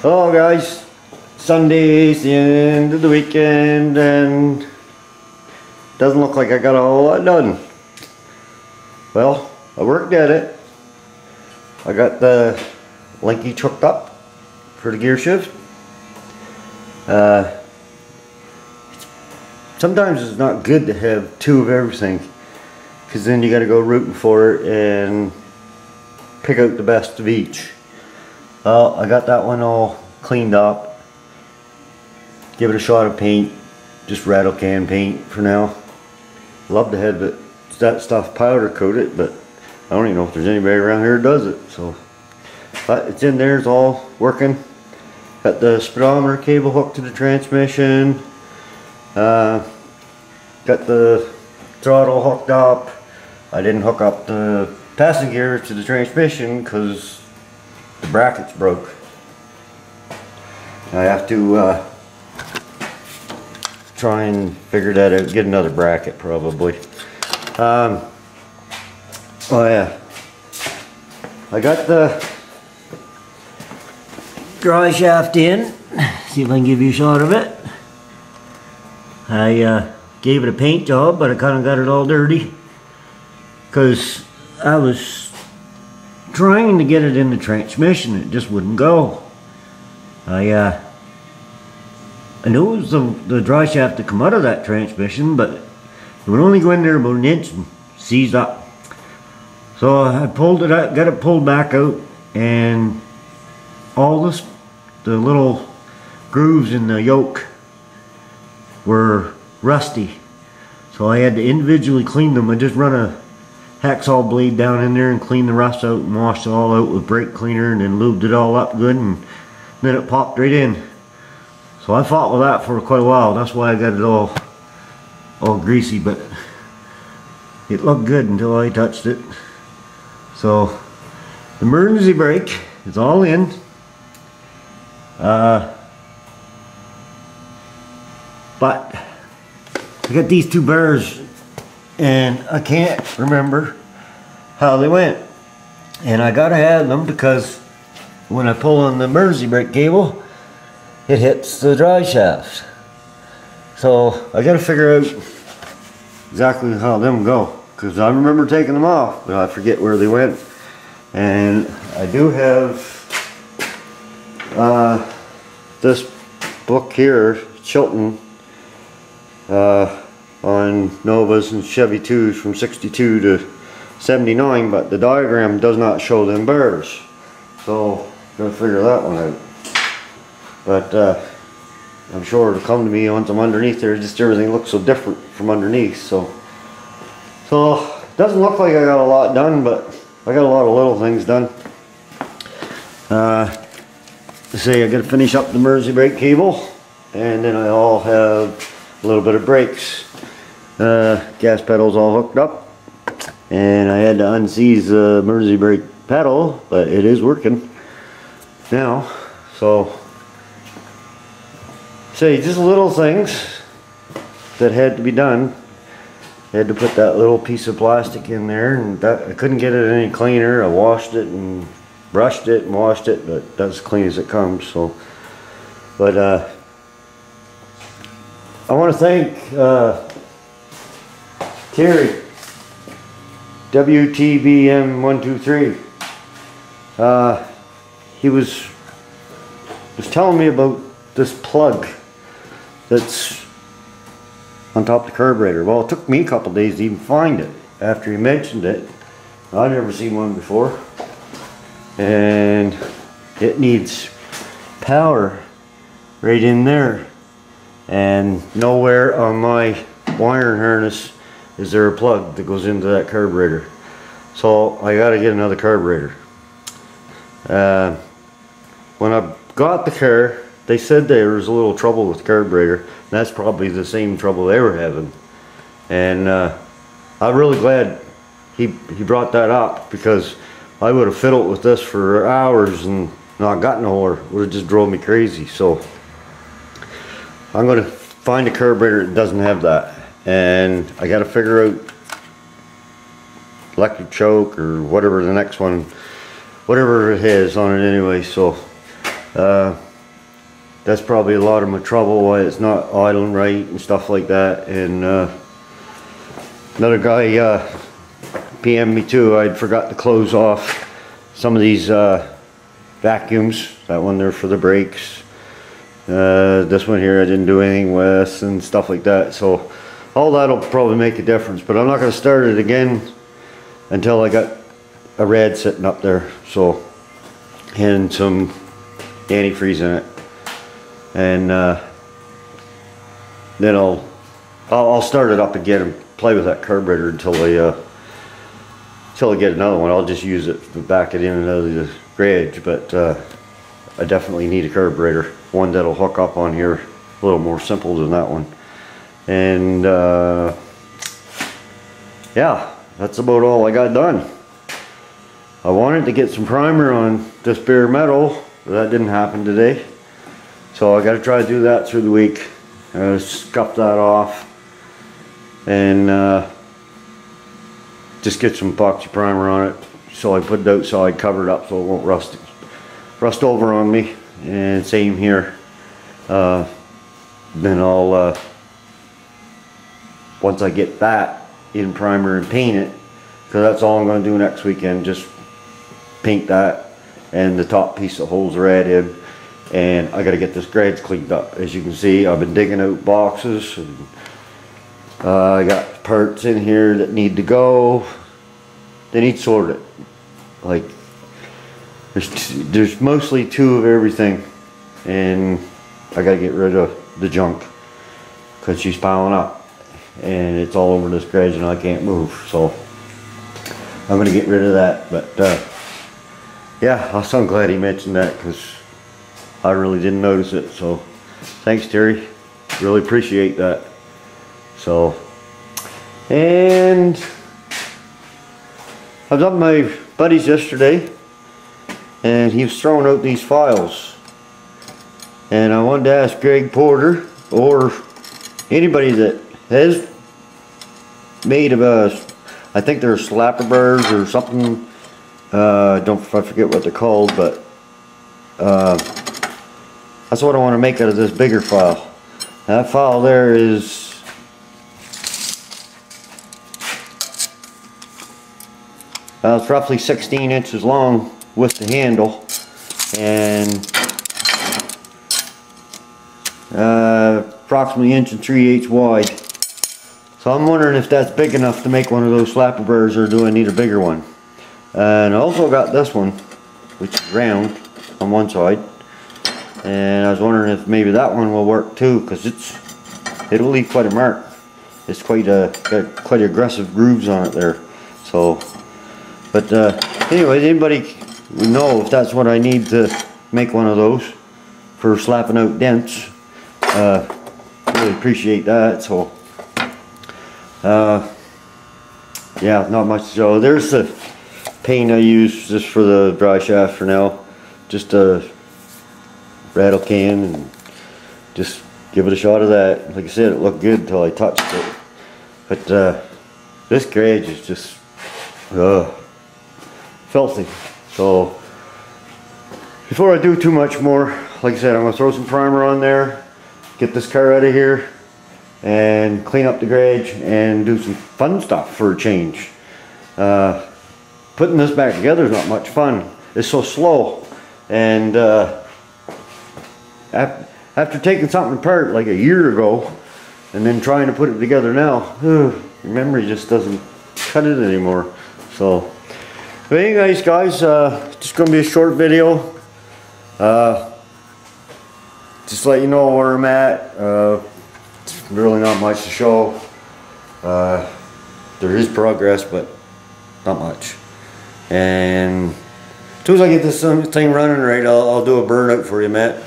Hello guys, Sunday's the end of the weekend and doesn't look like I got a whole lot done. Well, I worked at it. I got the linkage hooked up for the gear shift. Sometimes it's not good to have two of everything, because then you got to go rooting for it and pick out the best of each. Well, I got that one all cleaned up. Give it a shot of paint, just rattle can paint for now. Love to have that stuff powder coated, but I don't even know if there's anybody around here who does it. So, but it's in there, it's all working. Got the speedometer cable hooked to the transmission. Got the throttle hooked up. I didn't hook up the passing gear to the transmission because the bracket's broke. I have to try and figure that out, get another bracket probably. Oh yeah, I got the dry shaft in. See if I can give you a shot of it. I gave it a paint job, but I kind of got it all dirty because I was trying to get it in the transmission. It just wouldn't go. I knew it was the dry shaft to come out of that transmission, but it would only go in there about an inch and seized up. So I pulled it out, got it pulled back out, and all the little grooves in the yoke were rusty. So I had to individually clean them. I just run a hacksaw blade down in there and clean the rust out and washed it all out with brake cleaner and then lubed it all up good, and then it popped right in. So I fought with that for quite a while. That's why I got it all greasy, but it looked good until I touched it. So the emergency brake is all in. But I got these two bars and I can't remember how they went, and I gotta have them because when I pull on the emergency brake cable, it hits the dry shaft. So I gotta figure out exactly how them go, because I remember taking them off, but I forget where they went. And I do have this book here, Chilton, on Novas and Chevy 2s from 62 to 79, but the diagram does not show them bars. So gotta figure that one out. But I'm sure it'll come to me once I'm underneath there. Just everything looks so different from underneath. So it doesn't look like I got a lot done, but I got a lot of little things done. Let's say I gotta finish up the emergency brake cable, and then I'll have a little bit of brakes. Gas pedals all hooked up, and I had to unseize the emergency brake pedal, but it is working now. So say just little things that had to be done. I had to put that little piece of plastic in there, and that, I couldn't get it any cleaner. I washed it and brushed it and washed it, but that's as clean as it comes. So, but I want to thank Terry, WTBM123. He was telling me about this plug that's on top of the carburetor. Well, it took me a couple days to even find it after he mentioned it. I'd never seen one before, and it needs power right in there, and nowhere on my wiring harness is there a plug that goes into that carburetor. So I gotta get another carburetor. When I got the car, they said there was a little trouble with the carburetor. That's probably the same trouble they were having, and I'm really glad he brought that up, because I would have fiddled with this for hours and not got nowhere. It would have just drove me crazy. So I'm going to find a carburetor that doesn't have that, and I got to figure out electric choke or whatever the next one, whatever it has on it anyway. So that's probably a lot of my trouble, why it's not idling right and stuff like that. And another guy PM'd me too. I'd forgot to close off some of these vacuums. That one there for the brakes. This one here I didn't do anything with and stuff like that. So all that'll probably make a difference, but I'm not going to start it again until I got a red sitting up there. So, and some antifreeze in it. And then I'll start it up again and play with that carburetor until I get another one. I'll just use it to back it in and out of the garage, but I definitely need a carburetor, one that'll hook up on here, a little more simple than that one. And yeah, that's about all I got done. I wanted to get some primer on this bare metal, but that didn't happen today. So I got to try to do that through the week. Scuff that off and just get some epoxy primer on it. So I put it outside, cover it up so it won't rust over on me. And same here. Then I'll once I get that in primer and paint it, because that's all I'm going to do next weekend. Just paint that and the top piece that holds the red in. And I got to get this garage cleaned up. As you can see, I've been digging out boxes. And, I got parts in here that need to go. They need sorted. Like there's mostly 2 of everything, and I got to get rid of the junk because she's piling up, and it's all over this garage, and I can't move. So I'm gonna get rid of that. But yeah, I'm so glad he mentioned that because I really didn't notice it. So thanks, Terry. Really appreciate that. So, and I was up with my buddies yesterday, and he was throwing out these files. And I wanted to ask Greg Porter or anybody that has made I think they're slapper bars or something. I forget what they're called, but that's what I want to make out of this bigger file. That file there is it's roughly 16 inches long with the handle, and approximately 1 3/8 wide. So I'm wondering if that's big enough to make one of those slapper bars, or do I need a bigger one? And I also got this one, which is round on one side, and I was wondering if maybe that one will work too, because it'll leave quite a mark. It's got quite aggressive grooves on it there. So, but anyway, anybody would know if that's what I need to make one of those for slapping out dents. Really appreciate that. So yeah, not much. So there's the paint I use just for the dry shaft for now. Just a rattle can, and just give it a shot of that. Like I said, it looked good until I touched it. But this garage is just filthy. So before I do too much more, like I said, I'm going to throw some primer on there, get this car out of here, and clean up the garage and do some fun stuff for a change. Putting this back together is not much fun. It's so slow, and after taking something apart like a year ago and then trying to put it together now, your memory just doesn't cut it anymore. So, but anyways, guys, just gonna be a short video. Just let you know where I'm at. It's really not much to show. There is progress, but not much. And as soon as I get this thing running right, I'll do a burnout for you, Matt.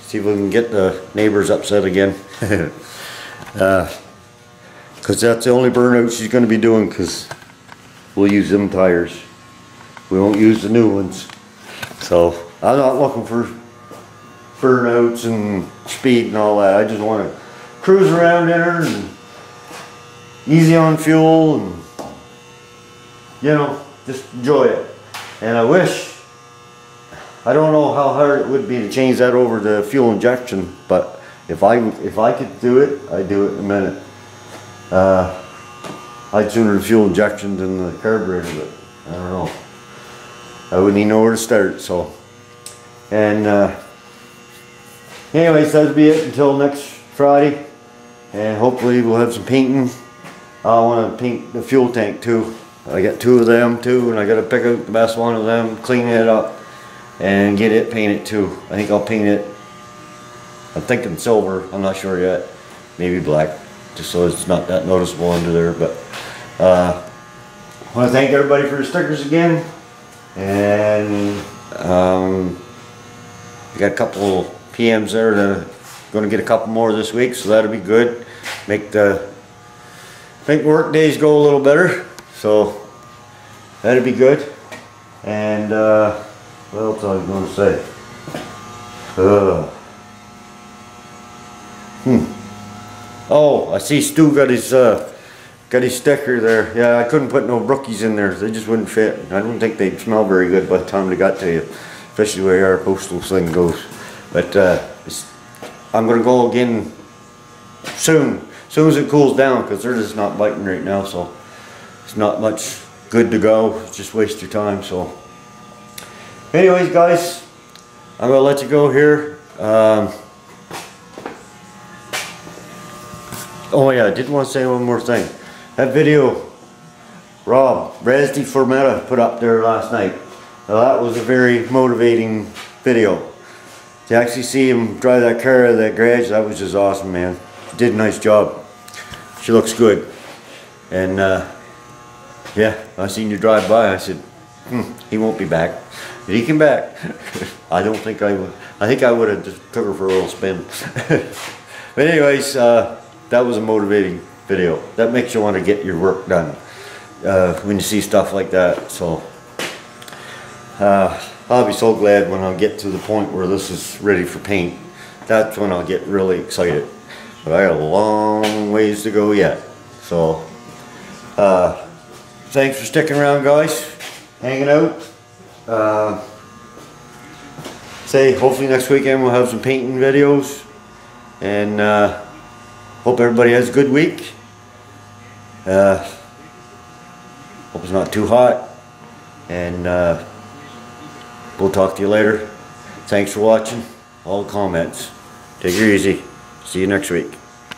See if we can get the neighbors upset again. Because that's the only burnout she's going to be doing, because we'll use them tires. We won't use the new ones. So I'm not looking for burnouts and speed and all that. I just want to cruise around there and easy on fuel, and you know, just enjoy it. And I wish I don't know how hard it would be to change that over to fuel injection, but if I could do it, I'd do it in a minute. I'd sooner the fuel injection than the carburetor, but I don't know. I wouldn't even know where to start. So, and anyways, that'll be it until next Friday, and hopefully we'll have some painting. I want to paint the fuel tank too. I got 2 of them too, and I got to pick out the best one of them, clean it up, and get it painted too. I think I'll paint it, I'm thinking silver, I'm not sure yet, maybe black, just so it's not that noticeable under there. But I want to thank everybody for the stickers again, and we got a couple PMs there that are going to get a couple more this week, so that'll be good. Make work days go a little better, so that'll be good. And what else I was going to say? Oh, I see Stu got his sticker there. Yeah, I couldn't put no brookies in there. They just wouldn't fit. I don't think they'd smell very good by the time they got to you, especially the way our postal thing goes. But I'm going to go again soon. As soon as it cools down, because they're just not biting right now, so it's not much good to go. Just waste your time. So anyways, guys, I'm gonna let you go here. Oh yeah, I did want to say one more thing. That video Rob Rasdy Formetta put up there last night, now that was a very motivating video. To actually see him drive that car out of that garage, that was just awesome, man. She did a nice job. She looks good. And yeah, I seen you drive by, I said, he won't be back. But he came back. I don't think I would. I think I would have just took her for a little spin. But anyways, that was a motivating video. That makes you want to get your work done when you see stuff like that. So I'll be so glad when I get to the point where this is ready for paint. That's when I'll get really excited. But I got a long ways to go yet. So thanks for sticking around, guys, hanging out. Hopefully next weekend we'll have some painting videos, and hope everybody has a good week. Hope it's not too hot, and we'll talk to you later. Thanks for watching all the comments. Take it easy. See you next week.